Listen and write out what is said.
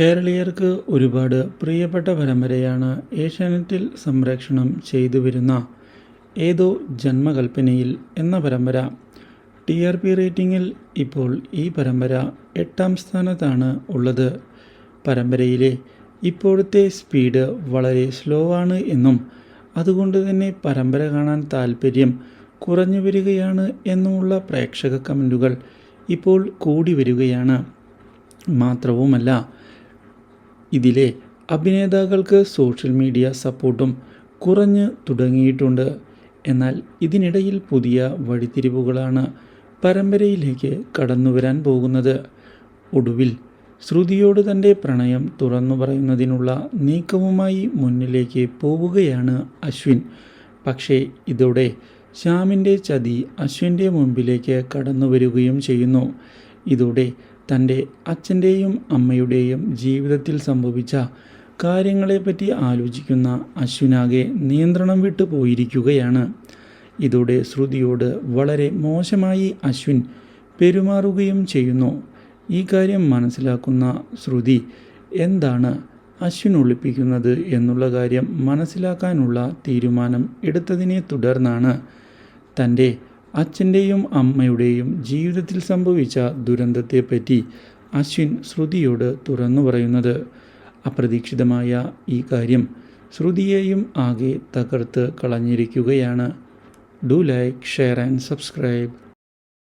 കേരളീയർക്ക് ഒരുപാട് പ്രിയപ്പെട്ട പരമ്പരയാണ് ഏഷ്യാനെറ്റിൽ സംപ്രേഷണം ചെയ്തു വരുന്ന ഏതോ ജന്മകൽപ്പനയിൽ എന്ന പരമ്പര. TRP റേറ്റിംഗിൽ ഇപ്പോൾ ഈ പരമ്പര 8ാം സ്ഥാനത്താണ് ഉള്ളത്. പരമ്പരയിലെ ഇപ്പോഴത്തെ സ്പീഡ് വളരെ സ്ലോ ആണ് എന്നും അതുകൊണ്ട് തന്നെ പരമ്പര കാണാൻ താല്പര്യം കുറഞ്ഞു വരികയാണ് എന്നുമുള്ള പ്രേക്ഷക കമൻറ്റുകൾ ഇപ്പോൾ കൂടി വരികയാണ്. മാത്രവുമല്ല, ഇതിലെ അഭിനേതാക്കൾക്ക് സോഷ്യൽ മീഡിയ സപ്പോർട്ടും കുറഞ്ഞു തുടങ്ങിയിട്ടുണ്ട്. എന്നാൽ ഇതിനിടയിൽ പുതിയ വഴിത്തിരിവുകളാണ് പരമ്പരയിലേക്ക് കടന്നു വരാൻ പോകുന്നത്. ഒടുവിൽ ശ്രുതിയോട് തൻ്റെ പ്രണയം തുറന്നു പറയുന്നതിനുള്ള നീക്കവുമായി മുന്നിലേക്ക് പോവുകയാണ് അശ്വിൻ. പക്ഷേ ഇതോടെ ശ്യാമിൻ്റെ ചതി അശ്വിൻ്റെ മുമ്പിലേക്ക് കടന്നു വരികയും ചെയ്യുന്നു. ഇതോടെ തൻ്റെ അച്ഛൻ്റെയും അമ്മയുടെയും ജീവിതത്തിൽ സംഭവിച്ച കാര്യങ്ങളെപ്പറ്റി ആലോചിക്കുന്ന അശ്വിനാകെ നിയന്ത്രണം വിട്ടു പോയിരിക്കുകയാണ്. ഇതോടെ ശ്രുതിയോട് വളരെ മോശമായി അശ്വിൻ പെരുമാറുകയും ചെയ്യുന്നു. ഈ കാര്യം മനസ്സിലാക്കുന്ന ശ്രുതി എന്താണ് അശ്വിൻ ഒളിപ്പിക്കുന്നത് എന്നുള്ള കാര്യം മനസ്സിലാക്കാനുള്ള തീരുമാനം എടുത്തതിനെ തുടർന്നാണ് തൻ്റെ അച്ഛൻ്റെയും അമ്മയുടെയും ജീവിതത്തിൽ സംഭവിച്ച ദുരന്തത്തെപ്പറ്റി അശ്വിൻ ശ്രുതിയോട് തുറന്നു പറയുന്നത്. അപ്രതീക്ഷിതമായ ഈ കാര്യം ശ്രുതിയെയും ആകെ തകർത്ത് കളഞ്ഞിരിക്കുകയാണ്. Do like, share and subscribe.